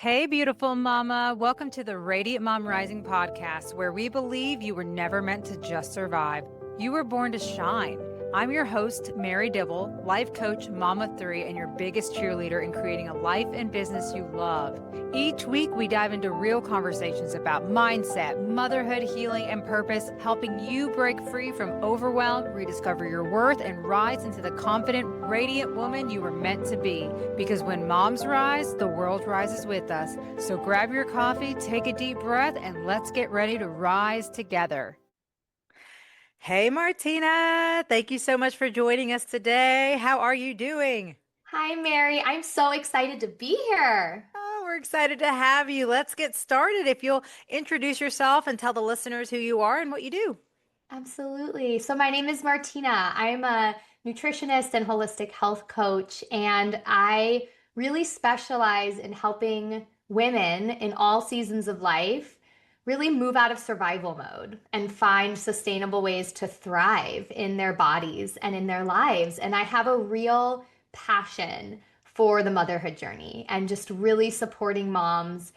Hey, beautiful mama. Welcome to the Radiant Mom Rising podcast, where we believe you were never meant to just survive. You were born to shine. I'm your host, Mary Dibble, life coach, mom of three, and your biggest cheerleader in creating a life and business you love. Each week, we dive into real conversations about mindset, motherhood, healing, and purpose, helping you break free from overwhelm, rediscover your worth, and rise into the confident, radiant woman you were meant to be. Because when moms rise, the world rises with us. So grab your coffee, take a deep breath, and let's get ready to rise together. Hey, Martina. Thank you so much for joining us today. How are you doing? Hi, Mary. I'm so excited to be here. Oh, we're excited to have you. Let's get started. If you'll introduce yourself and tell the listeners who you are and what you do. Absolutely. So, my name is Martina. I'm a nutritionist and holistic health coach, and I really specialize in helping women in all seasons of life really move out of survival mode and find sustainable ways to thrive in their bodies and in their lives. And I have a real passion for the motherhood journey and just really supporting moms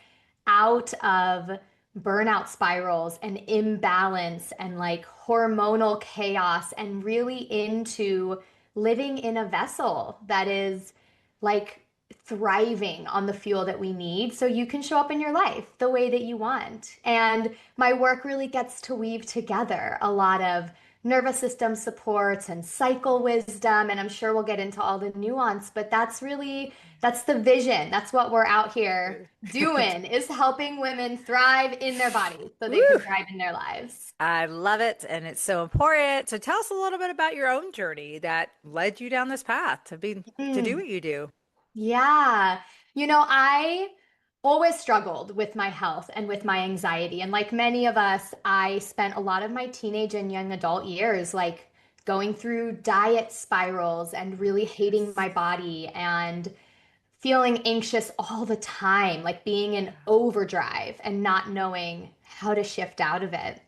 out of burnout spirals and imbalance and like hormonal chaos and really into living in a vessel that is like thriving on the fuel that we need so you can show up in your life the way that you want. And my work really gets to weave together a lot of nervous system supports and cycle wisdom, and I'm sure we'll get into all the nuance, but that's the vision. That's what we're out here doing, is helping women thrive in their bodies so they Woo! can thrive in their lives. I love it, and it's so important. So tell us a little bit about your own journey that led you down this path to do Mm. what you do. Yeah. I always struggled with my health and with my anxiety. And like many of us, I spent a lot of my teenage and young adult years like going through diet spirals and really hating my body and feeling anxious all the time, like being in overdrive and not knowing how to shift out of it.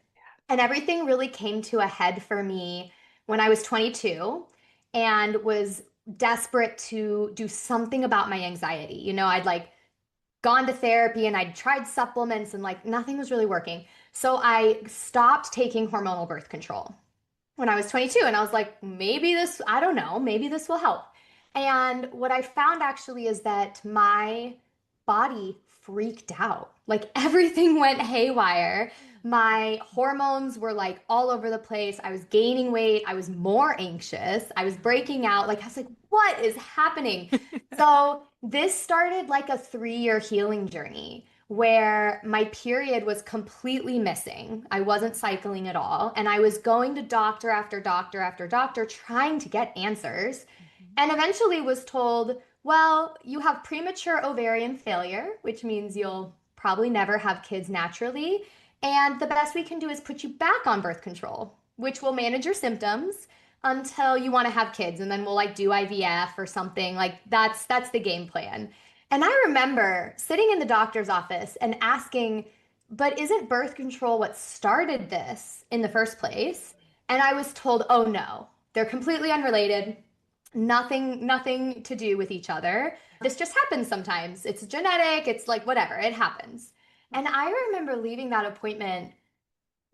And everything really came to a head for me when I was 22 and was desperate to do something about my anxiety. I'd like gone to therapy and I'd tried supplements and like nothing was really working. So I stopped taking hormonal birth control when I was 22. And I was like, maybe this, I don't know, maybe this will help. And what I found actually is that my body freaked out. Like everything went haywire. My hormones were like all over the place. I was gaining weight. I was more anxious. I was breaking out. Like, I was like, what is happening? So, this started like a 3-year healing journey where my period was completely missing. I wasn't cycling at all. And I was going to doctor after doctor after doctor trying to get answers. And eventually was told, well, you have premature ovarian failure, which means you'll probably never have kids naturally. And the best we can do is put you back on birth control, which will manage your symptoms until you want to have kids. And then we'll like do IVF or something. Like that's the game plan. And I remember sitting in the doctor's office and asking, but isn't birth control what started this in the first place? And I was told, oh no, they're completely unrelated. Nothing to do with each other. This just happens sometimes. It's genetic, it's like whatever, it happens. And I remember leaving that appointment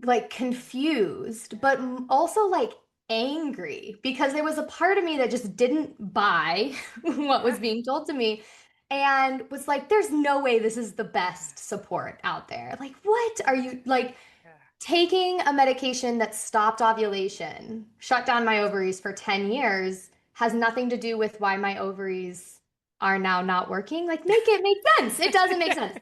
like confused, but also like angry because there was a part of me that just didn't buy what was Yeah. being told to me and was like, there's no way this is the best support out there. Like, what are you like taking a medication that stopped ovulation, shut down my ovaries for 10 years, has nothing to do with why my ovaries are now not working? Like, make it make sense. It doesn't make sense.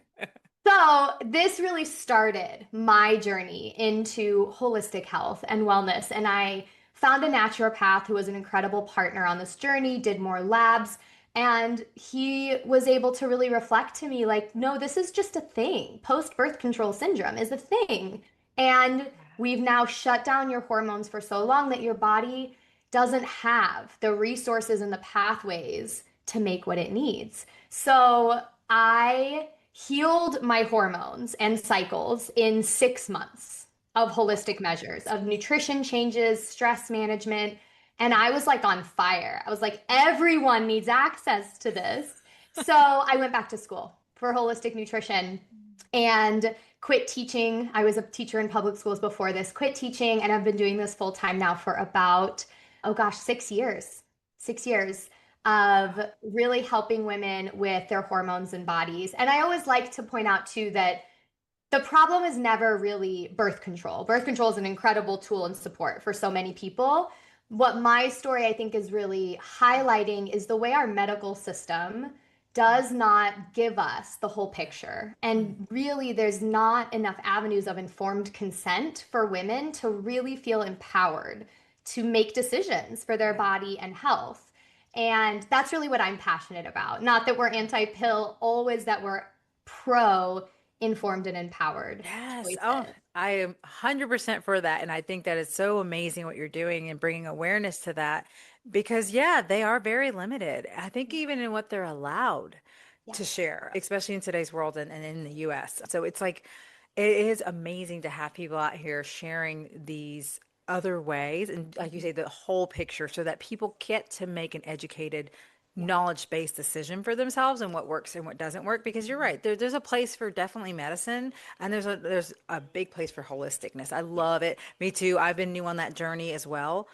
So, this really started my journey into holistic health and wellness. And I found a naturopath who was an incredible partner on this journey, did more labs, and he was able to really reflect to me like, no, this is just a thing. Post birth control syndrome is a thing. And we've now shut down your hormones for so long that your body doesn't have the resources and the pathways to make what it needs. So, I healed my hormones and cycles in 6 months of holistic measures, of nutrition changes, stress management. And I was like on fire. I was like, everyone needs access to this. So I went back to school for holistic nutrition and quit teaching. I was a teacher in public schools before this, quit teaching, and I've been doing this full time now for about, oh gosh, 6 years. 6 years of really helping women with their hormones and bodies. And I always like to point out too that the problem is never really birth control. Birth control is an incredible tool and support for so many people. What my story, I think, is really highlighting is the way our medical system does not give us the whole picture. And really, there's not enough avenues of informed consent for women to really feel empowered to make decisions for their body and health. And that's really what I'm passionate about. Not that we're anti-pill, always that we're pro informed and empowered Yes. Oh, choices. I am 100% for that. And I think that it's so amazing what you're doing and bringing awareness to that because, yeah, they are very limited. I think even in what they're allowed to Yes. share, especially in today's world and in the US. So it's like, it is amazing to have people out here sharing these other ways and, like you say, the whole picture so that people get to make an educated, Yeah. knowledge-based decision for themselves and what works and what doesn't work. Because you're right, there's a place for definitely medicine and there's a big place for holisticness. I Yeah. love it. Me too. I've been new on that journey as well.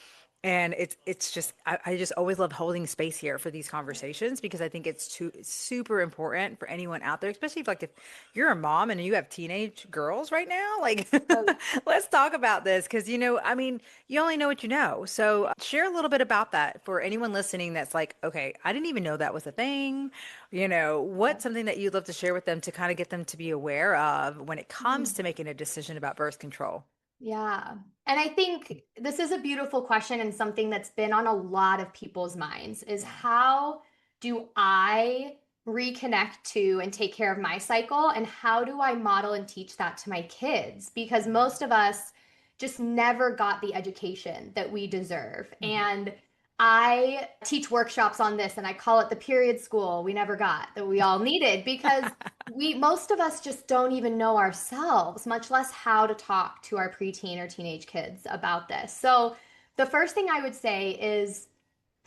And it's just I just always love holding space here for these conversations because I think it's super important for anyone out there, especially if you're a mom and you have teenage girls right now, like Oh, let's talk about this because I mean, you only know what you know. So share a little bit about that for anyone listening that's like, okay, I didn't even know that was a thing. yeah. What's something that you'd love to share with them to kind of get them to be aware of when it comes Mhm. to making a decision about birth control? Yeah. And I think this is a beautiful question and something that's been on a lot of people's minds is Yeah. how do I reconnect to and take care of my cycle? And how do I model and teach that to my kids? Because most of us just never got the education that we deserve. Mhm. And I teach workshops on this and I call it the period school we never got that we all needed because we most of us just don't even know ourselves, much less how to talk to our preteen or teenage kids about this. So the first thing I would say is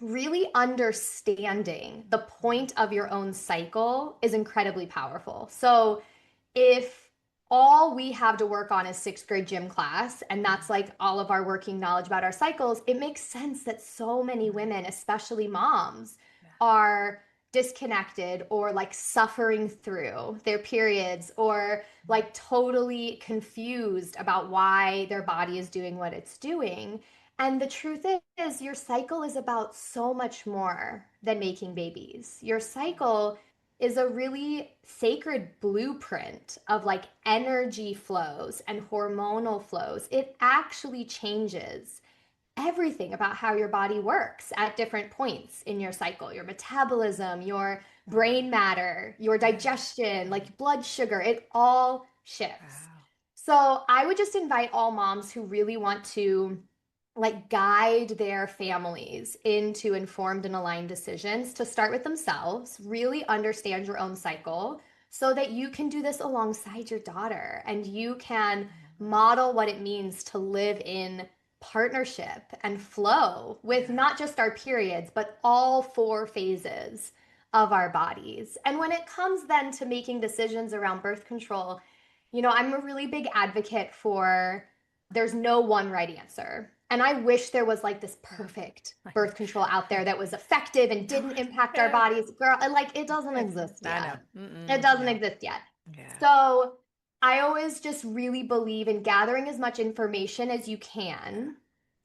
really understanding the point of your own cycle is incredibly powerful. So if all we have to work on is sixth grade gym class, and that's like all of our working knowledge about our cycles, it makes sense that so many women, especially moms, are disconnected or like suffering through their periods or like totally confused about why their body is doing what it's doing. And the truth is, your cycle is about so much more than making babies. Your cycle is a really sacred blueprint of like energy flows and hormonal flows. It actually changes everything about how your body works at different points in your cycle, your metabolism, your brain matter, your digestion, like blood sugar, it all shifts. Wow. So I would just invite all moms who really want to like guide their families into informed and aligned decisions to start with themselves, really understand your own cycle so that you can do this alongside your daughter and you can model what it means to live in partnership and flow with Yeah. not just our periods, but all four phases of our bodies. And when it comes then to making decisions around birth control, I'm a really big advocate for there's no one right answer. And I wish there was like this perfect birth control out there that was effective and No, didn't impact our yeah. bodies. Girl, like it doesn't exist I know. yet. It Mm-mm, doesn't no. exist yet. Yeah. So I always just really believe in gathering as much information as you can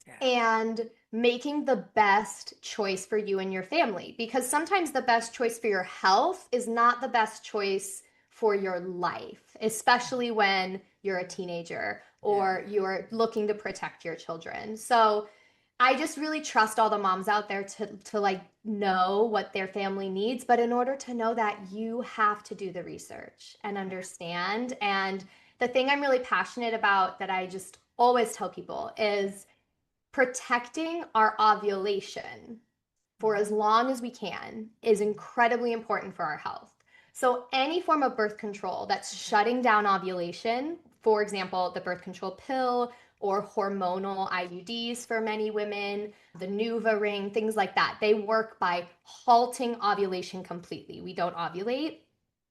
Yeah. and making the best choice for you and your family. Because sometimes the best choice for your health is not the best choice for your life, especially when you're a teenager Yeah. or you're looking to protect your children. So I just really trust all the moms out there to like know what their family needs, but in order to know that you have to do the research and Yeah. understand. And the thing I'm really passionate about that I just always tell people is protecting our ovulation for as long as we can is incredibly important for our health. So, any form of birth control that's shutting down ovulation, for example, the birth control pill or hormonal IUDs for many women, the Nuva ring, things like that, they work by halting ovulation completely. We don't ovulate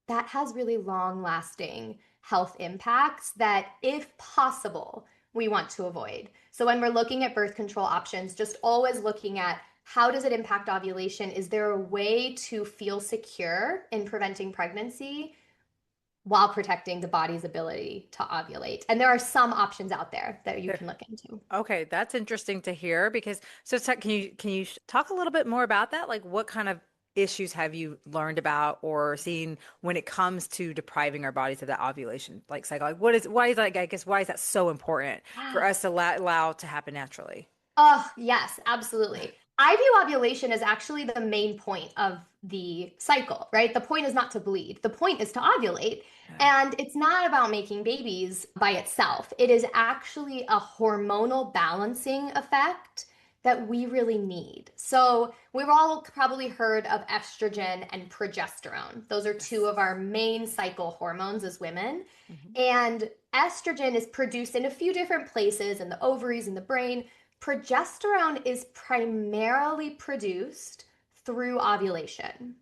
that has really long-lasting health impacts that, if possible, we want to avoid. So when we're looking at birth control options, just always looking at how does it impact ovulation? Is there a way to feel secure in preventing pregnancy while protecting the body's ability to ovulate? And there are some options out there that you There. can look into. Okay, that's interesting to hear because can you talk a little bit more about that? Like what kind of issues have you learned about or seen when it comes to depriving our bodies of that ovulation like cycle? Like why is like I guess why is that so important for us to allow to happen naturally? Oh, yes, absolutely. I view ovulation as actually the main point of the cycle, right? The point is not to bleed. The point is to ovulate. Yeah. And it's not about making babies by itself. It is actually a hormonal balancing effect that we really need. So, we've all probably heard of estrogen and progesterone. Those are two Yes. of our main cycle hormones as women. Hmm. And estrogen is produced in a few different places in the ovaries, in the brain. Progesterone is primarily produced through ovulation.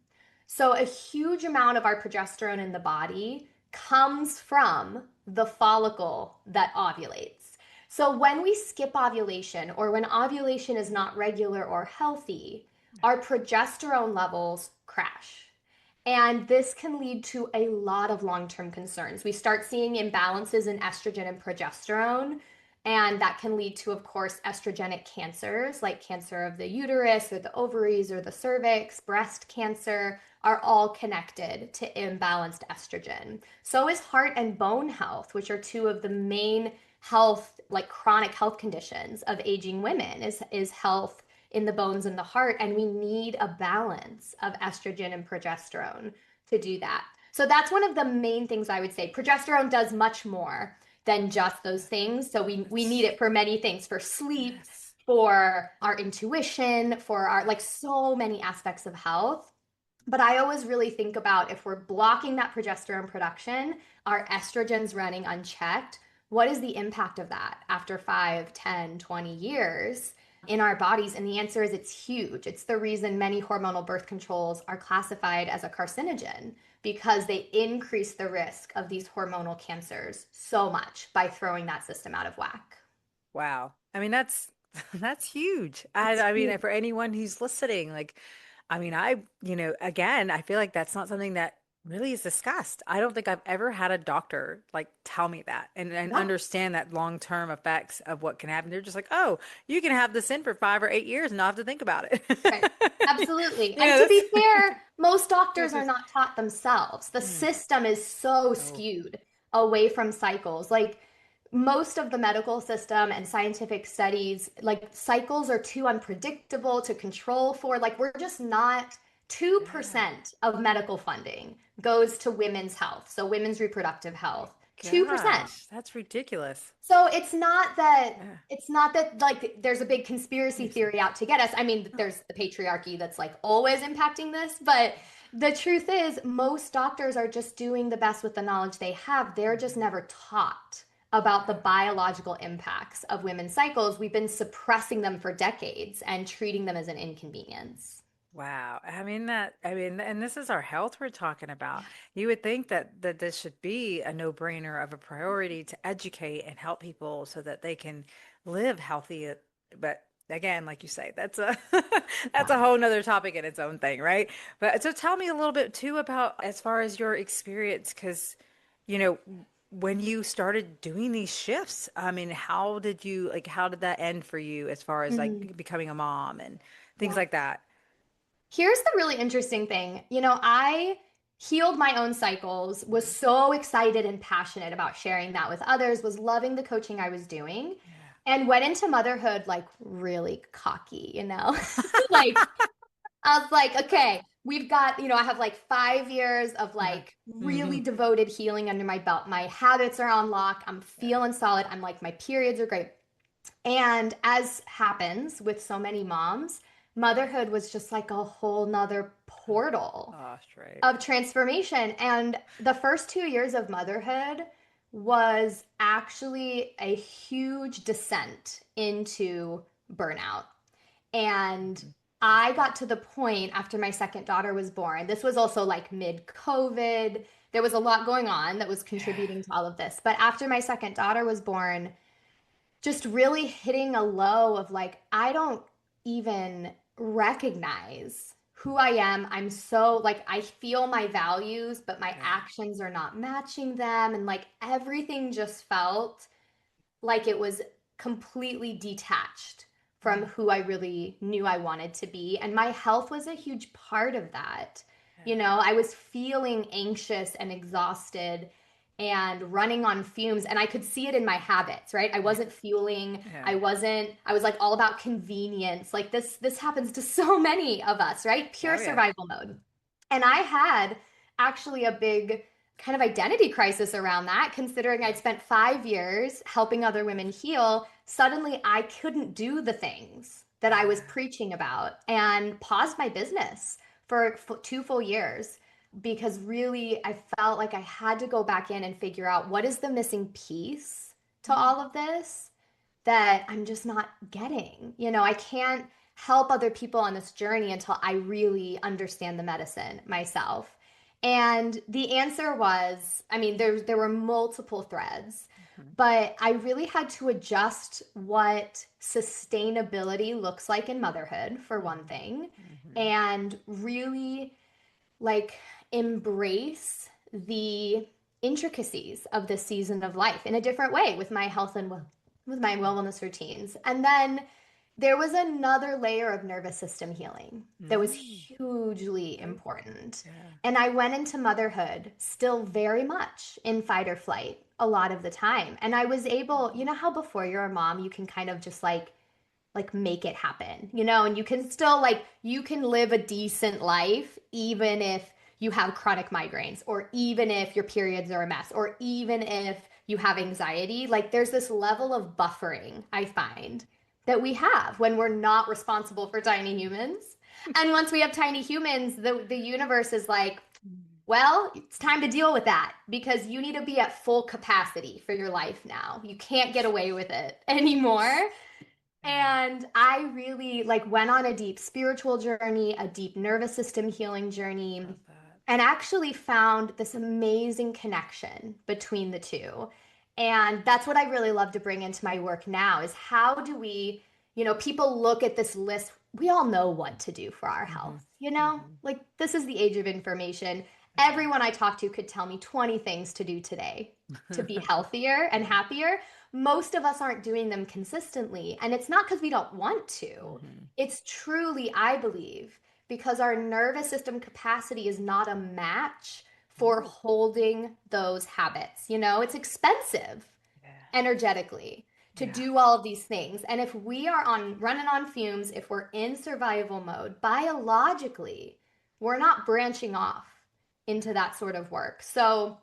So, a huge amount of our progesterone in the body comes from the follicle that ovulates. So, when we skip ovulation or when ovulation is not regular or healthy, our progesterone levels crash. And this can lead to a lot of long term concerns. We start seeing imbalances in estrogen and progesterone, and that can lead to, of course, estrogenic cancers like cancer of the uterus or the ovaries or the cervix, breast cancer are all connected to imbalanced estrogen. So is heart and bone health, which are two of the main health, like chronic health conditions of aging women, is health in the bones and the heart. And we need a balance of estrogen and progesterone to do that. So that's one of the main things I would say. Progesterone does much more than just those things. So we need That's it for many things, for sleep, yes. for our intuition, for our like so many aspects of health. But I always really think about if we're blocking that progesterone production, our estrogen's running unchecked, what is the impact of that after 5, 10, 20 years in our bodies? And the answer is it's huge. It's the reason many hormonal birth controls are classified as a carcinogen because they increase the risk of these hormonal cancers so much by throwing that system out of whack. Wow. I mean, that's that's huge. It's I huge. mean, for anyone who's listening, like, I mean, again, I feel like that's not something that really is discussed. I don't think I've ever had a doctor like tell me that and Yeah. understand that long-term effects of what can happen. They're just like, oh, you can have this in for 5 or 8 years and not have to think about it. Right. Absolutely. And Yeah, to that's be fair, most that's doctors are just not taught themselves. The mm, system is so oh, skewed away from cycles. Like most of the medical system and scientific studies, like cycles are too unpredictable to control for. Like we're just not yeah. 2% of medical funding goes to women's health. So women's reproductive health. 2%. Gosh, that's ridiculous. So Yeah. it's not that like there's a big conspiracy Seriously. theory out to get us. I mean, Oh, there's the patriarchy that's like always impacting this, but the truth is most doctors are just doing the best with the knowledge they have. They're just mhm. never taught about the Yeah. biological impacts of women's cycles. We've been suppressing them for decades and treating them as an inconvenience. Wow. I mean, and this is our health we're talking about. You would think that this should be a no-brainer of a priority to educate and help people so that they can live healthy. But again, like you say, that's a that's Yeah. a whole nother topic in its own thing, right? But so tell me a little bit too about as far as your experience, because you know, when you started doing these shifts, I mean, how did that end for you as far as Mhm. like becoming a mom and things Yeah. like that? Here's the really interesting thing. I healed my own cycles, was Mhm. so excited and passionate about sharing that with others, was loving the coaching I was doing, Yeah. and went into motherhood like really cocky. Like, I was like, okay, we've got, I have like 5 years of Uh-huh. like Hmm. really devoted healing under my belt. My habits are on lock. I'm Yeah. feeling solid. I'm like, my periods are great. And as happens with so many moms, motherhood was just like a whole nother Oh, portal gosh, right. of transformation. And the first 2 years of motherhood was actually a huge descent into burnout. And Mhm. I got to the point after my second daughter was born. This was also like mid-COVID. There was a lot going on that was Yeah. contributing to all of this. But after my second daughter was born, just really hitting a low of like, I don't even recognize who I am. I'm so like, I feel my values, but my Yeah. actions are not matching them. And like everything just felt like it was completely detached from Mm. who I really knew I wanted to be. And my health was a huge part of that. You Yeah. know, I was feeling anxious and exhausted and running on fumes, and I could see it in my habits, right? I Yeah. wasn't fueling, Yeah. I was like all about convenience. Like this happens to so many of us, right? Pure Oh yeah. survival mode. And I had actually a big kind of identity crisis around that, considering I'd spent 5 years helping other women heal. Suddenly, I couldn't do the things that I was Yeah. preaching about and paused my business for 2 full years because really I felt like I had to go back in and figure out what is the missing piece to Mm. all of this that I'm just not getting. You know, I can't help other people on this journey until I really understand the medicine myself. And the answer was, I mean, there were multiple threads, Mhm. but I really had to adjust what sustainability looks like in motherhood, for one Mhm. thing, Mhm. and really like embrace the intricacies of this season of life in a different way with my health and with my wellness routines. And then there was another layer of nervous system healing that was Mm. hugely Oh, important. yeah. And I went into motherhood still very much in fight or flight a lot of the time. And I was able, you know how before you're a mom, you can kind of just like make it happen, you know, and you can still like you can live a decent life even if you have chronic migraines or even if your periods are a mess or even if you have anxiety. Like there's this level of buffering I find that we have when we're not responsible for tiny humans. And once we have tiny humans, the universe is like, Mm. well, it's time to deal with that because you need to be at full capacity for your life now. You can't get away with it anymore. Yeah. And I really like went on a deep spiritual journey, a deep nervous system healing journey, Love that. and actually found this amazing connection between the two. And that's what I really love to bring into my work now is how do we, you know, people look at this list, we all know what to do for our Mhm. health, you know? Mhm. Like this is the age of information. Yeah. Everyone I talk to could tell me 20 things to do today to be healthier and happier. Most of us aren't doing them consistently. And it's not because we don't want to. Mhm. It's truly, I believe, because our nervous system capacity is not a match for Ooh. holding those habits. You know, it's expensive Yeah. energetically to Yeah. do all of these things. And if we are on running on fumes, if we're in survival mode, biologically, we're not branching off into that sort of work. So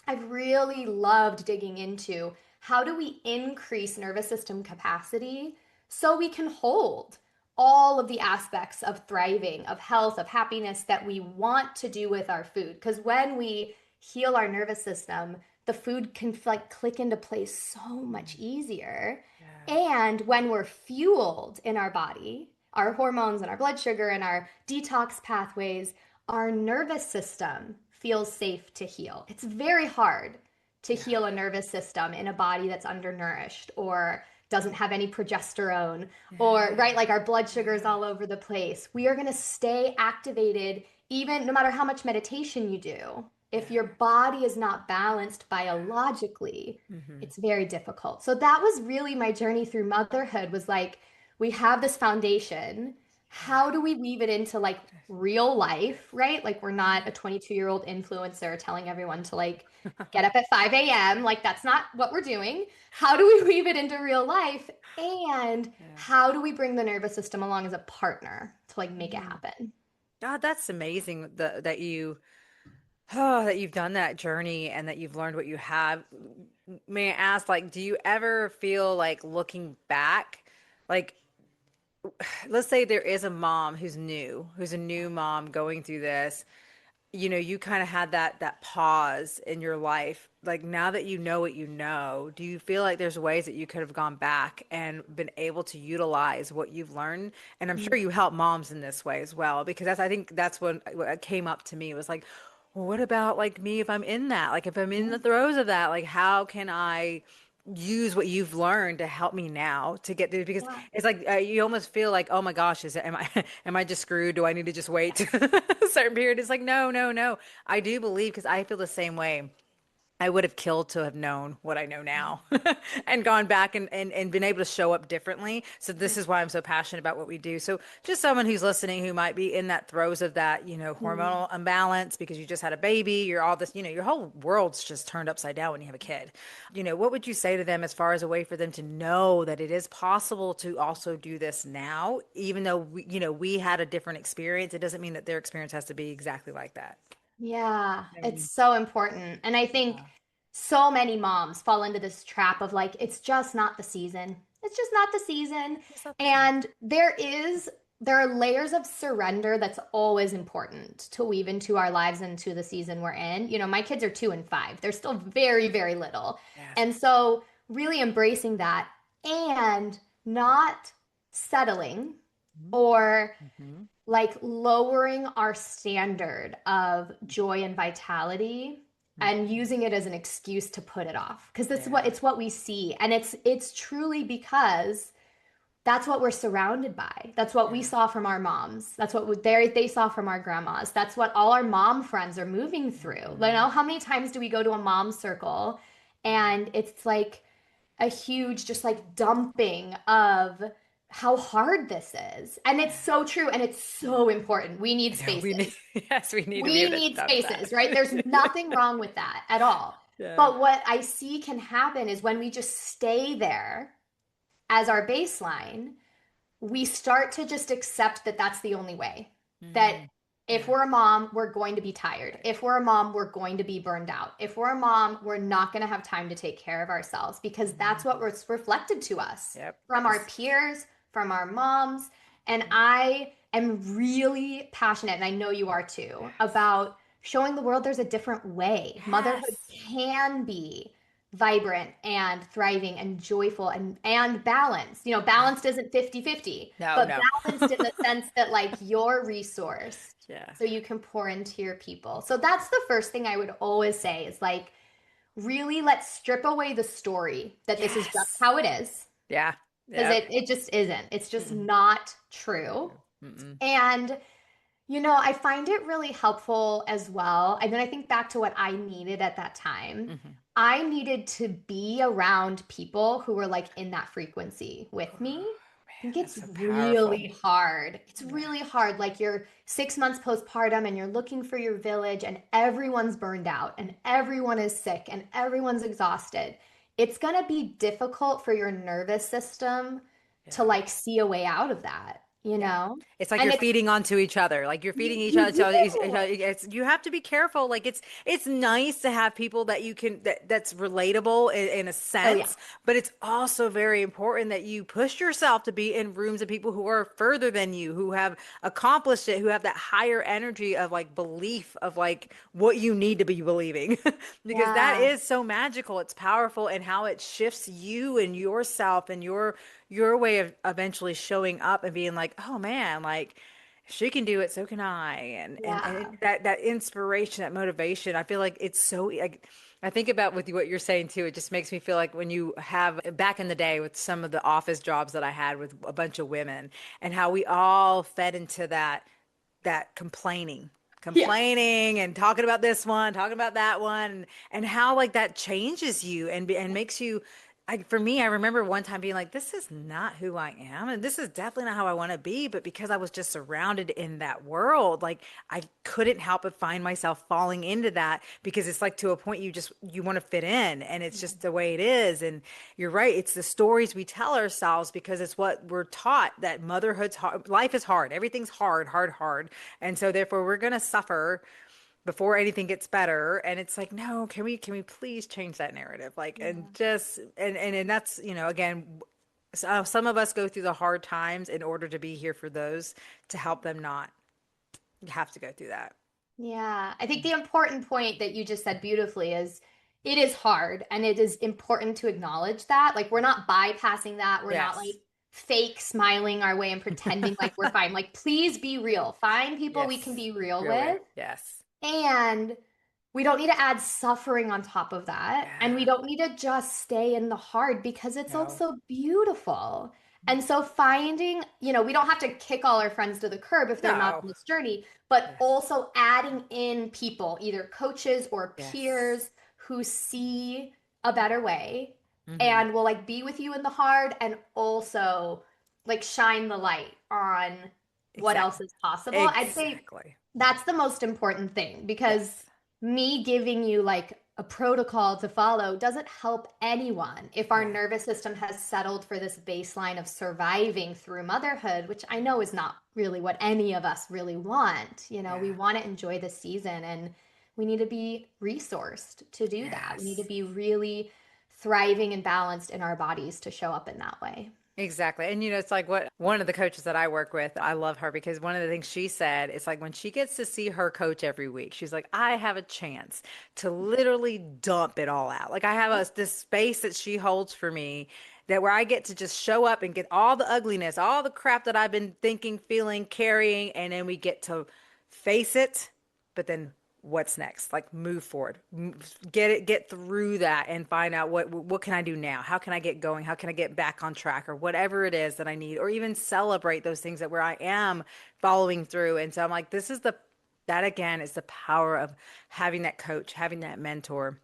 I've really loved digging into how do we increase nervous system capacity so we can hold all of the aspects of thriving, of health, of happiness that we want to do with our food. Because when we heal our nervous system, the food can like click into place so much Mm. easier. Yeah. And when we're fueled in our body, our hormones and our blood sugar and our detox pathways, our nervous system feels safe to heal. It's very hard to Yeah. heal a nervous system in a body that's undernourished or doesn't have any progesterone or Yeah. right like our blood sugar is Yeah. all over the place. We are going to stay activated even no matter how much meditation you do. If Yeah. your body is not balanced biologically, Mhm. it's very difficult. So that was really my journey through motherhood was like we have this foundation. Yeah. How do we weave it into like real life, right? Like we're not a 22-year-old influencer telling everyone to like get up at 5 a.m. Like that's not what we're doing. How do we weave it into real life? And Yeah. how do we bring the nervous system along as a partner to like make it Mm. happen? God, that's amazing that you oh, that you've done that journey and that you've learned what you have. May I ask, like, do you ever feel like looking back, like, let's say there is a mom who's new, who's a new mom going through this. you kind of had that pause in your life. Like now that you know what you know, do you feel like there's ways that you could have gone back and been able to utilize what you've learned? And I'm sure you help moms in this way as well, because I think that's what came up to me was like, well, what about like me if I'm in that? Like if I'm in the Mhm. throes of that, like how can I use what you've learned to help me now to get through? Because Yeah. it's like you almost feel like, oh my gosh, am I am I just screwed? Do I need to just wait a certain period? It's like, no, no, no. I do believe because I feel the same way. I would have killed to have known what I know now and gone back and been able to show up differently. So this is why I'm so passionate about what we do. So just someone who's listening who might be in that throes of that, Mhm. hormonal imbalance because you just had a baby, you're all this, your whole world's just turned upside down when you have a kid. What would you say to them as far as a way for them to know that it is possible to also do this now, even though we had a different experience? It doesn't mean that their experience has to be exactly like that. Yeah, You know what I it's mean? so important. And I think Yeah. so many moms fall into this trap of like, it's just not the season. It's just not the season. It's not the same. And there are layers of surrender that's always important to weave into our lives and to the season we're in. My kids are 2 and 5. They're still very, very little. Yes. And so really embracing that and not settling or Mm-hmm. like lowering our standard of joy and vitality and Hmm. using it as an excuse to put it off because that's what Yeah. it's what we see, and it's truly because that's what we're surrounded by. That's what we Yeah. saw from our moms. That's what they saw from our grandmas. That's what all our mom friends are moving through. Hmm. How many times do we go to a mom circle and it's like a huge just like dumping of how hard this is. And it's so true and it's so important. We need I know we need, spaces. yes, we need to be We able to need dump that. spaces, right? There's nothing wrong with that at all. Yeah. But what I see can happen is when we just stay there as our baseline, we start to just accept that that's the only way. That Hmm. if Yeah. we're a mom, we're going to be tired. Right. If we're a mom, we're going to be burned out. If we're a mom, we're not going to have time to take care of ourselves because that's what Hmm. was reflected to us Yep. from our This. peers, from our moms. And I am really passionate, and I know you are too, Yes. about showing the world there's a different way. Motherhood Yes. can be vibrant and thriving and joyful and balanced. Yeah. Balanced isn't 50-50, No, but no. balanced in the sense that like you're resourced Yeah. so you can pour into your people. So that's the first thing I would always say is like really let's strip away the story that this is just Yes. how it is Yeah. because Yep. it just isn't. It's just Mm-mm. not true. Mm-mm. And I find it really helpful as well. And then I think back to what I needed at that time. Mm-hmm. I needed to be around people who were like in that frequency Oh, with me. I man, think that's it's so powerful. really hard. It's Yeah. really hard. Like you're 6 months postpartum and you're looking for your village, and everyone's burned out, and everyone is sick, and everyone's exhausted. It's going to be difficult for your nervous system to Yeah. like see a way out of that, you Yeah. know? It's like And you're it's, feeding onto each other. Like you're feeding each you other. do. So you have to be careful. Like it's nice to have people that you can that's relatable in a Oh, yeah. sense, but it's also very important that you push yourself to be in rooms of people who are further than you, who have accomplished it, who have that higher energy of like belief of like what you need to be believing. Because that Yeah. is so magical. It's powerful and how it shifts you and yourself and your way of eventually showing up and being like, oh man, like if she can do it, so can I. And Yeah. that inspiration, that motivation, I feel like it's so like I think about with what you're saying too, it just makes me feel like when you have back in the day with some of the office jobs that I had with a bunch of women and how we all fed into that Yeah. complaining and talking about this one, talking about that one, and how like that changes you and makes you. For me, I remember one time being like, "This is not who I am, and this is definitely not how I want to be." But because I was just surrounded in that world, like I couldn't help but find myself falling into that because it's like to a point you want to fit in, and it's just the way it is. And you're right, it's the stories we tell ourselves because it's what we're taught that motherhood's hard, life is hard, everything's hard, hard, hard, and so therefore we're gonna suffer before anything gets better. And it's like, no, can we please change that narrative, like, and Yeah. just and that's again, some of us go through the hard times in order to be here for those to help them not have to go through that. Yeah, I think the important point that you just said beautifully is it is hard and it is important to acknowledge that. Like, we're not bypassing that. We're not like Yes. fake smiling our way and pretending like we're fine. Like, please be real. Find people we can Yes. be real Real with. with. Yes. And we don't need to add suffering on top of that. And we Yeah. don't need to just stay in the hard because it's No. also beautiful. And so finding, we don't have to kick all our friends to the curb if they're not No. on this journey, but Yes. also adding in people, either coaches or Yes. peers who see a better way Hmm. and will like be with you in the hard and also like shine the light on what else Exactly. is possible. I'd say Exactly. that's the most important thing because Yes. me giving you like a protocol to follow doesn't help anyone if our Yeah. nervous system has settled for this baseline of surviving through motherhood, which I know is not really what any of us really want. We Yeah. want to enjoy the season and we need to be resourced to do that. We need to Yes. be really thriving and balanced in our bodies to show up in that way. Exactly. And it's like what one of the coaches that I work with, I love her because one of the things she said, it's like when she gets to see her coach every week, she's like, I have a chance to literally dump it all out. Like I have this space that she holds for me that where I get to just show up and get all the ugliness, all the crap that I've been thinking, feeling, carrying, and then we get to face it, but then what's next? Like move forward, get through that and find out what can I do now? How can I get going? How can I get back on track or whatever it is that I need, or even celebrate those things that where I am following through. And so I'm like, that again is the power of having that coach, having that mentor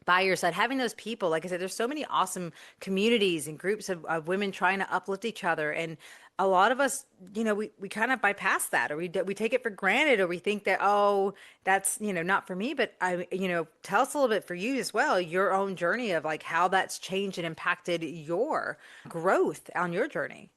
by your side, having those people. Like I said, there's so many awesome communities and groups of women trying to uplift each other. And a lot of us, we kind of bypass that or we take it for granted or we think that, oh, that's, not for me. But tell us a little bit for you as well, your own journey of like how that's changed and impacted your growth on your journey.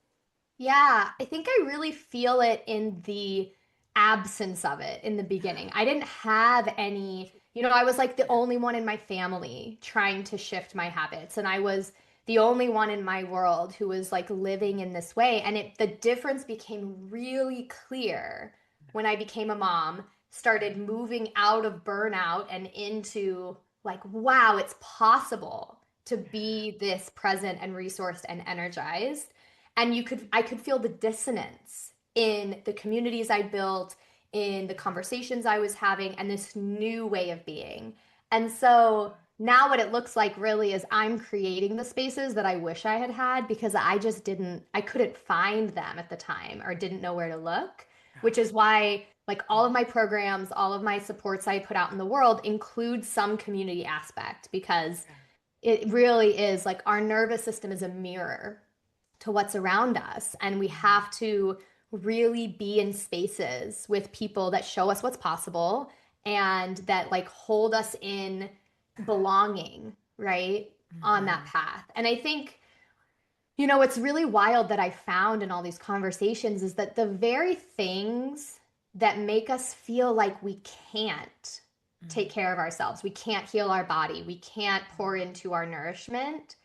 Yeah, I think I really feel it in the absence of it in the beginning. I didn't have any, I was like the only one in my family trying to shift my habits, and I was the only one in my world who was like living in this way. And the difference became really clear when I became a mom, started moving out of burnout and into like, wow, it's possible to be this present and resourced and energized. And I could feel the dissonance in the communities I built, in the conversations I was having, and this new way of being. And so now what it looks like really is I'm creating the spaces that I wish I had had because I couldn't find them at the time or didn't know where to look, which is why like all of my programs, all of my supports I put out in the world include some community aspect because it really is like our nervous system is a mirror to what's around us. And we have to really be in spaces with people that show us what's possible and that like hold us in belonging, right? On that Mhm. path. And I think, what's really wild that I found in all these conversations is that the very things that make us feel like we can't take Mhm. care of ourselves, we can't heal our body, we can't pour into our nourishment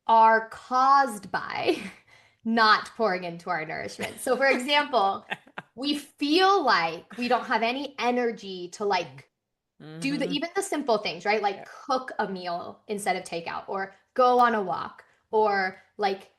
are caused by not pouring into our nourishment. So, for example, we feel like we don't have any energy to like do Mhm. even the simple things, right? Like Yeah. cook a meal instead of takeout or go on a walk or like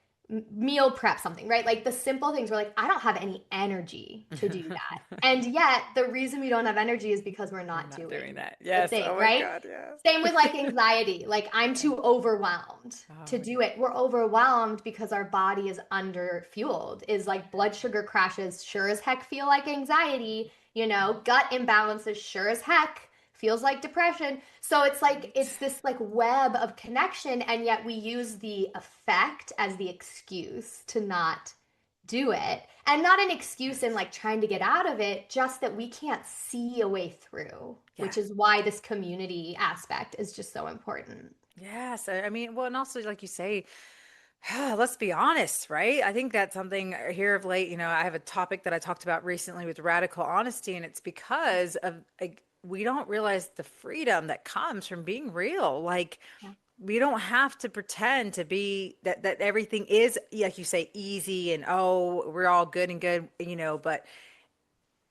meal prep something, right? Like the simple things we're like, I don't have any energy to do that. And yet the reason we don't have energy is because we're We're not not doing doing that. the Yes. thing, Oh my right? God. Yes. Same with like anxiety. Like I'm Yeah. too overwhelmed Oh to my do it. We're overwhelmed because our body is under fueled. Is like blood sugar crashes sure as heck feel like anxiety, gut imbalances sure as heck feels like depression. So it's like God. it's this like web of connection and yet we use the effect as the excuse to not do it. And not an excuse in Yes. like trying to get out of it, just that we can't see a way through, which Yes. is why this community aspect is just so important. Yes. I mean, well, and also like you say, let's be honest, right? I think that's something here of late. I have a topic that I talked about recently with radical honesty, and it's because of like we don't realize the freedom that comes from being real. Like Yeah. we don't have to pretend to be that everything is, like you say, easy and oh, we're all good and good, but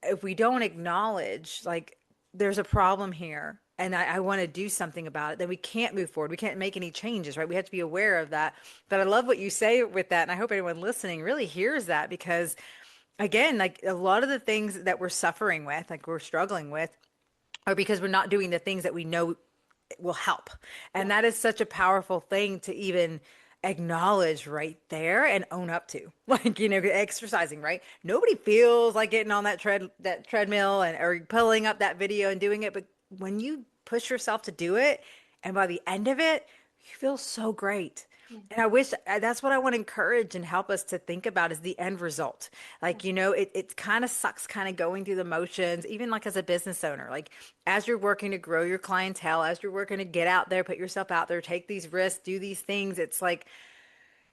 if we don't acknowledge like there's a problem here and I want to do something about it, then we can't move forward. We can't make any changes, right? We have to be aware of that. But I love what you say with that. And I hope anyone listening really hears that because, again, like a lot of the things that we're suffering with, like we're struggling with, are because we're not doing the things that we know will help. And Yeah. that is such a powerful thing to even acknowledge right there and own up to. Like, exercising, right? Nobody feels like getting on that treadmill and or pulling up that video and doing it, but when you push yourself to do it and by the end of it, you feel so great. Yeah. And I wish that's what I want to encourage and help us to think about is the end result. Like, it kind of sucks kind of going through the motions, even like as a business owner, like as you're working to grow your clientele, as you're working to get out there, put yourself out there, take these risks, do these things. It's like,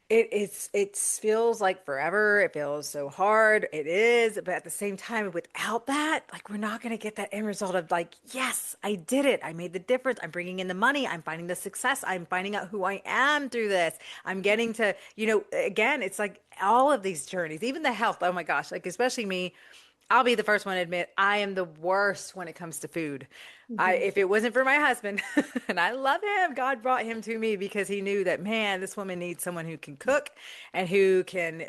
it feels like forever. It feels so hard. It is, but at the same time, without that, like we're not going to get that end result of like, yes, I did it. I made the difference. I'm bringing in the money. I'm finding the success. I'm finding out who I am through this. I'm getting to, again, it's like all of these journeys, even the health. Oh my gosh, like especially me. I'll be the first one to admit I am the worst when it comes to food. Mhm. If it wasn't for my husband, and I love him, God brought him to me because he knew that, man, this woman needs someone who can cook and who can,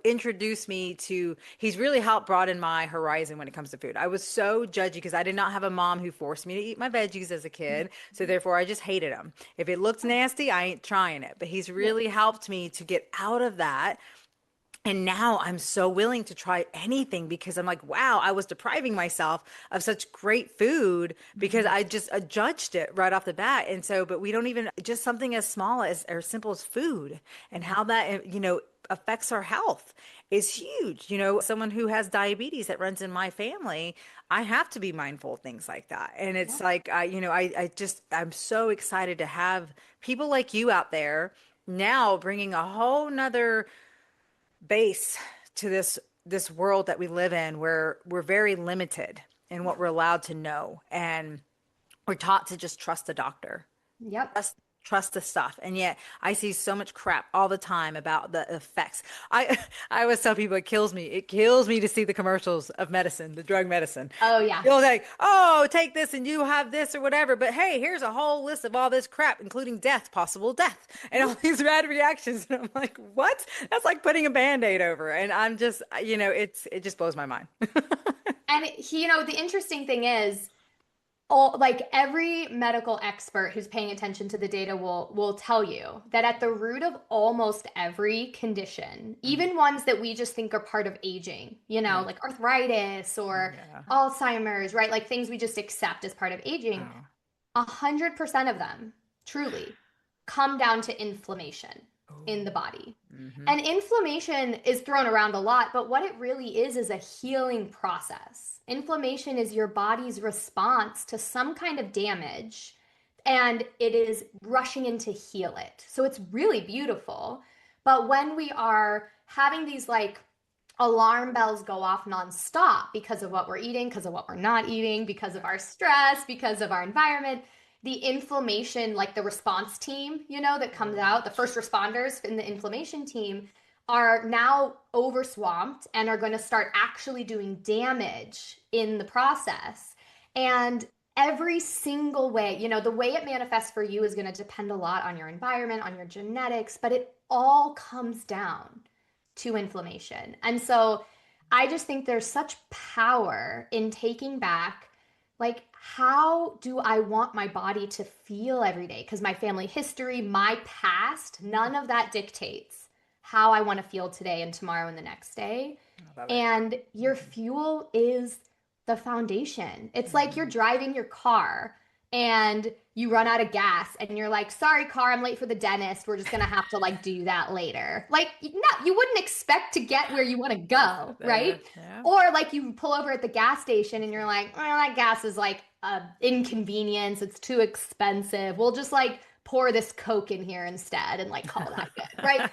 introduce me to, he's really helped broaden my horizon when it comes to food. I was so judgy because I did not have a mom who forced me to eat my veggies as a kid. So therefore I just hated them. If it looks nasty, I ain't trying it. But he's Yeah. really helped me to get out of that and now I'm so willing to try anything because I'm like, wow, I was depriving myself of such great food because Mhm. I just judged it right off the bat. And so, but we don't even, just something as small as or simple as food and Yeah. how that, affects our health is huge. Someone who has diabetes that runs in my family, I have to be mindful of things like that. And Yeah. it's like, I'm so excited to have people like you out there now bringing a whole nother base to this world that we live in where we're very limited in what Yeah. we're allowed to know and we're taught to just trust the doctor, Yep. trust the stuff. And yet I see so much crap all the time about the effects. I I always tell people it kills me to see the commercials of medicine, the drug medicine. Oh yeah. You'll like, oh, take this and you have this or whatever. But hey, here's a whole list of all this crap, including death, possible death, and all these bad reactions. And I'm like, what? That's like putting a band-aid over. And I'm just, it just blows my mind. And the interesting thing is, all like every medical expert who's paying attention to the data will tell you that at the root of almost every condition, Mhm. even ones that we just think are part of aging, Yeah. like arthritis or Yeah. Alzheimer's, right? Like things we just accept as part of aging, Oh. 100% of them truly come down to inflammation in the Oh. body. Hmm. And inflammation is thrown around a lot, but what it really is a healing process. Inflammation is your body's response to some kind of damage, and it is rushing in to heal it. So it's really beautiful. But when we are having these like alarm bells go off nonstop because of what we're eating, because of what we're not eating, because of our stress, because of our environment, the inflammation, like the response team, that comes out, the first responders in the inflammation team are now overswamped and are going to start actually doing damage in the process. And every single way, the way it manifests for you is going to depend a lot on your environment, on your genetics, but it all comes down to inflammation. And so I just think there's such power in taking back, like, how do I want my body to feel every day? Because my family history, my past, none of that dictates how I want to feel today and tomorrow and the next day. I love it. And your fuel is the foundation. It's like you're Mhm. driving your car and you run out of gas and you're like, sorry, car, I'm late for the dentist. We're just gonna have to like do that later. Like, no, you wouldn't expect to get where you want to go, right? Yeah. Or like you pull over at the gas station and you're like, well, that gas is like a inconvenience. It's too expensive. We'll just like pour this Coke in here instead and like call that good, right?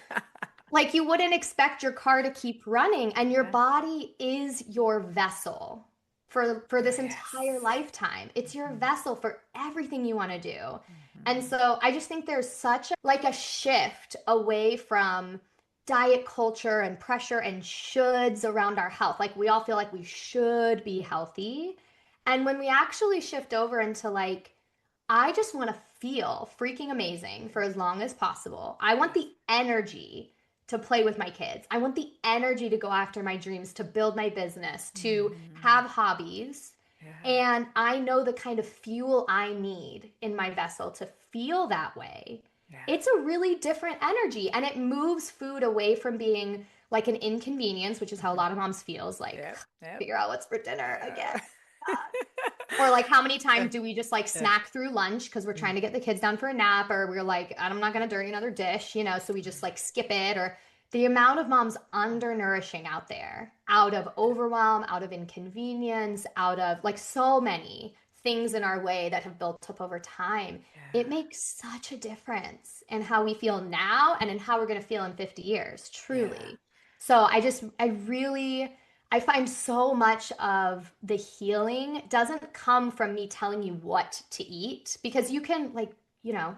Like you wouldn't expect your car to keep running, and your Yeah. body is your vessel for this entire Yes. lifetime. It's your Mhm. vessel for everything you want to do. And Mhm. so I just think there's such like a shift away from diet culture and pressure and shoulds around our health. Like we all feel like we should be healthy. And when we actually shift over into like, I just want to feel freaking amazing for as long as possible. I want the energy to play with my kids. I want the energy to go after my dreams, to build my business, to Mm, have hobbies. yeah. And I know the kind of fuel I need in my vessel to feel that way. Yeah. It's a really different energy and it moves food away from being like an inconvenience, which is how a Mhm. lot of moms feels like Yep. Yep. figure out what's for dinner again. Yeah. Or like how many Yeah. times do we just like Yeah. snack through lunch because we're Mm, trying to get the kids down for a nap, or we're like, I'm not gonna dirty another dish, so we just mm, like skip it. Or the amount of moms undernourishing out there, out of overwhelm, out of inconvenience, out of like so many things in our way that have built up over time. It yeah. makes such a difference in how we feel now and in how we're gonna feel in 50 years, Yeah. truly. So I really I find so much of the healing doesn't come from me telling you what to eat because you can, like,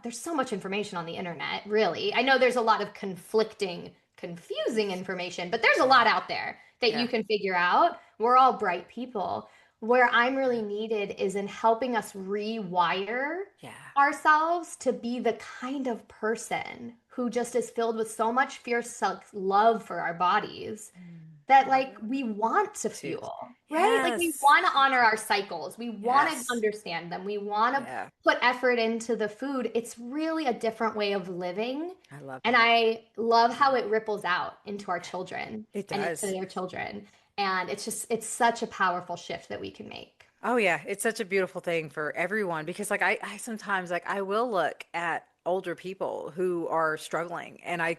there's so much information on the internet, really. I know there's a lot of conflicting, confusing information, but there's a Yeah. lot out there that Yeah. you can figure out. We're all bright people. Where I'm Yeah. really needed is in helping us rewire Yeah. ourselves to be the kind of person who just is filled with so much fierce self love for our bodies Mm, that love like it. we want to Too. fuel, right? Like we Yes. want to honor our cycles. We want to Yes. understand them. We want to Yeah. put effort into the food. It's really a different way of living. I love And that. I love Yeah. how it ripples out into our children It and into does. their children. And it's such a powerful shift that we can make. Oh yeah, it's such a beautiful thing for everyone because like I sometimes like I will look at older people who are struggling and I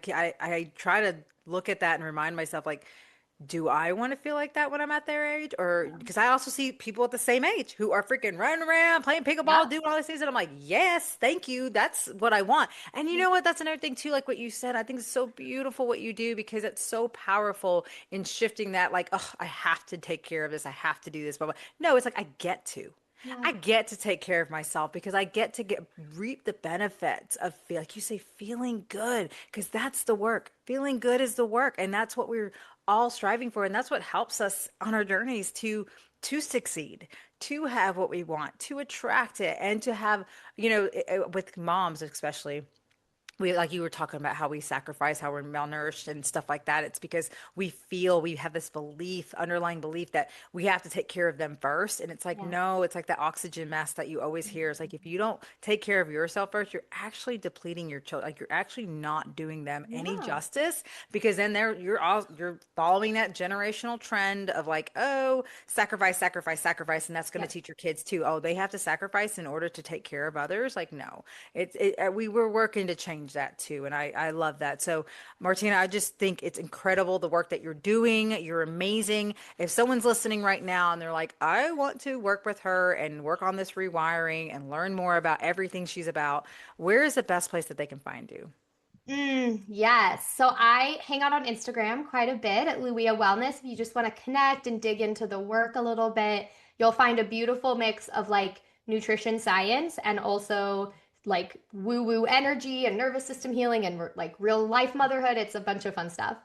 try to look at that and remind myself like do I want to feel like that when I'm at their age? Or because I also see people at the same age who are freaking running around playing pickleball, Yep. doing all these things. And I'm like, yes, thank you. That's what I want. And you know what? That's another thing too, like what you said. I think it's so beautiful what you do because it's so powerful in shifting that, like, oh, I have to take care of this. I have to do this. Blah, blah. No, it's like I get to. Yeah. I get to take care of myself because I get to get reap the benefits of feel like you say feeling good because that's the work. Feeling good is the work and that's what we're all striving for and that's what helps us on our journeys to succeed, to have what we want, to attract it and to have, with moms especially we like you were talking about how we sacrifice, how we're malnourished and stuff like that. It's because we feel we have this belief, underlying belief that we have to take care of them first. And it's like, Yeah. no, it's like the oxygen mask that you always hear. It's like if you don't take care of yourself first, you're actually depleting your children. Like you're actually not doing them any Yeah. justice because then you're following that generational trend of like, oh, sacrifice, sacrifice, sacrifice, and that's going to Yep. teach your kids too. Oh, they have to sacrifice in order to take care of others. Like, no. We were working to change that too, and I love that. So, Martina, I just think it's incredible the work that you're doing. You're amazing. If someone's listening right now and they're like, I want to work with her and work on this rewiring and learn more about everything she's about, where is the best place that they can find you? Yes. So I hang out on Instagram quite a bit at Luia Wellness. If you just want to connect and dig into the work a little bit, you'll find a beautiful mix of like nutrition science and also like woo-woo energy and nervous system healing and like real life motherhood. It's a bunch of fun stuff.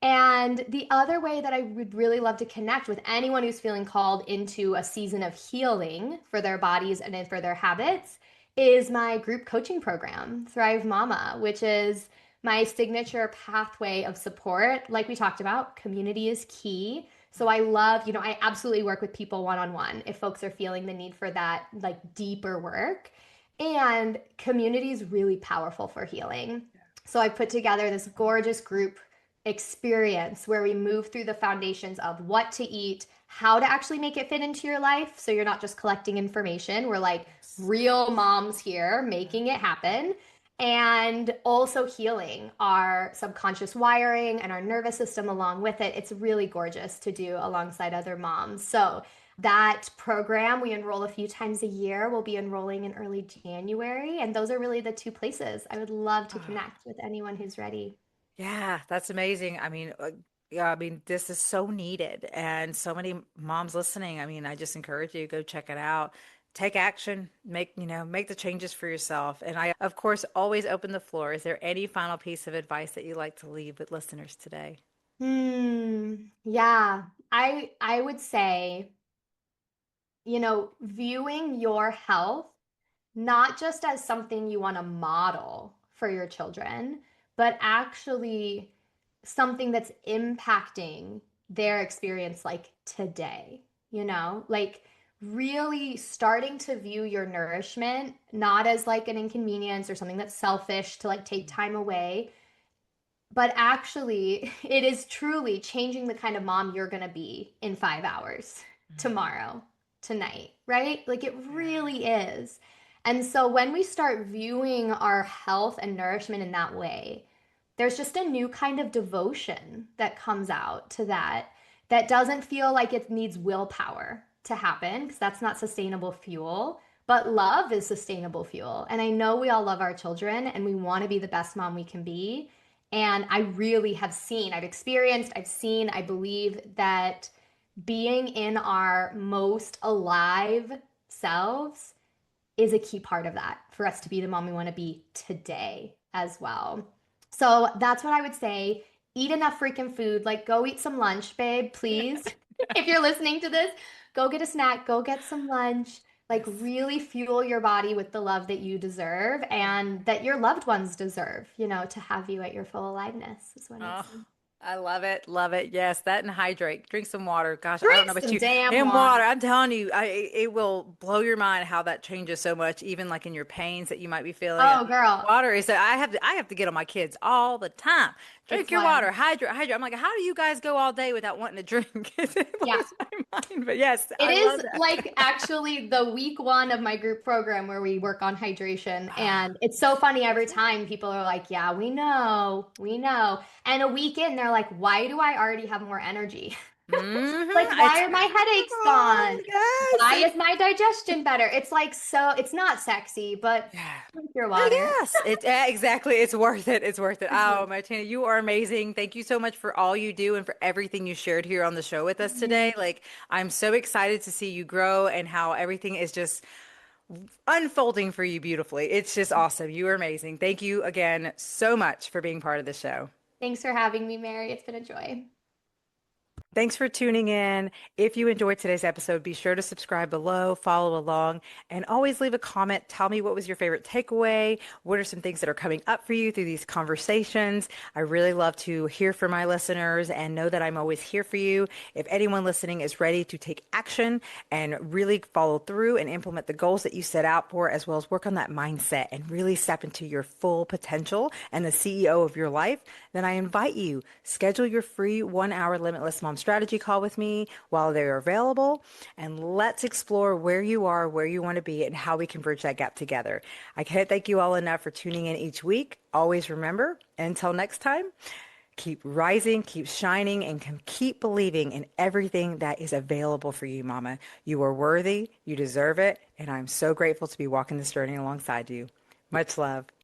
And the other way that I would really love to connect with anyone who's feeling called into a season of healing for their bodies and for their habits is my group coaching program, Thrive Mama, which is my signature pathway of support. Like we talked about, community is key. So I love, I absolutely work with people one on one if folks are feeling the need for that like deeper work. And community is really powerful for healing. So I put together this gorgeous group experience where we move through the foundations of what to eat, how to actually make it fit into your life. So you're not just collecting information. We're like Yes. real moms here making it happen. And also healing our subconscious wiring and our nervous system along with it. It's really gorgeous to do alongside other moms. So, that program we enroll a few times a year. We'll be enrolling in early January. And those are really the two places I would love to Ah. connect with anyone who's ready. Yeah, that's amazing. I mean, yeah, I mean, this is so needed, and so many moms listening. I mean, I just encourage you to go check it out. take action, make the changes for yourself. And I, of course, always open the floor. Is there any final piece of advice that you'd like to leave with listeners today? Yeah. I would say, viewing your health not just as something you want to model for your children, but actually something that's impacting their experience like today, like really starting to view your nourishment not as like an inconvenience or something that's selfish to like take time away, but actually it is truly changing the kind of mom you're going to be in 5 hours, tomorrow, tonight, right? Like it Yeah. really is. And so when we start viewing our health and nourishment in that way, there's just a new kind of devotion that comes out to that doesn't feel like it needs willpower to happen because that's not sustainable fuel. But love is sustainable fuel. And I know we all love our children and we want to be the best mom we can be. And I really have seen, I've experienced, I've seen, I believe that being in our most alive selves is a key part of that for us to be the mom we want to be today as well. So that's what I would say. Eat enough freaking food. Like, go eat some lunch, babe, please. If you're listening to this, go get a snack, go get some lunch. Like, Yes. really fuel your body with the love that you deserve and that your loved ones deserve, to have you at your full aliveness, is what I'd Oh, say. I love it. Love it. Yes, that and hydrate. Drink some water. Gosh, I don't Drink know about some you. damn And water, water. I'm telling you, it will blow your mind how that changes so much, even like in your pains that you might be feeling. I Oh, mean, girl, water is I have to get on my kids all the time. it's Drink your wild. water, hydrate, hydrate. I'm like, how do you guys go all day without wanting to drink? It Yeah. blows my mind. But yes, It I love is that. like actually the week one of my group program where we work on hydration. And it's so funny every time people are like, yeah, we know, we know. And a week in, they're like, why do I already have more energy? Like, why It's are my headaches gone? yes, Why it's is my digestion better? It's like, so it's not sexy, but yeah. drink your But water. yes, exactly. It's worth it. It's worth it. It's Oh, worth Martina, you are amazing. Thank you so much for all you do and for everything you shared here on the show with us today. it. Like, I'm so excited to see you grow and how everything is just unfolding for you beautifully. It's just awesome. You are amazing. Thank you again so much for being part of the show. Thanks for having me, Mary. It's been a joy. Thanks for tuning in. If you enjoyed today's episode, be sure to subscribe below, follow along, and always leave a comment. Tell me what was your favorite takeaway. What are some things that are coming up for you through these conversations? I really love to hear from my listeners and know that I'm always here for you. If anyone listening is ready to take action and really follow through and implement the goals that you set out for, as well as work on that mindset and really step into your full potential and the CEO of your life, then I invite you, schedule your free 1 hour limitless mom strategy call with me while they're available. And let's explore where you are, where you want to be, and how we can bridge that gap together. I can't thank you all enough for tuning in each week. Always remember, until next time, keep rising, keep shining, and keep believing in everything that is available for you, Mama. You are worthy, you deserve it, and I'm so grateful to be walking this journey alongside you. Much love.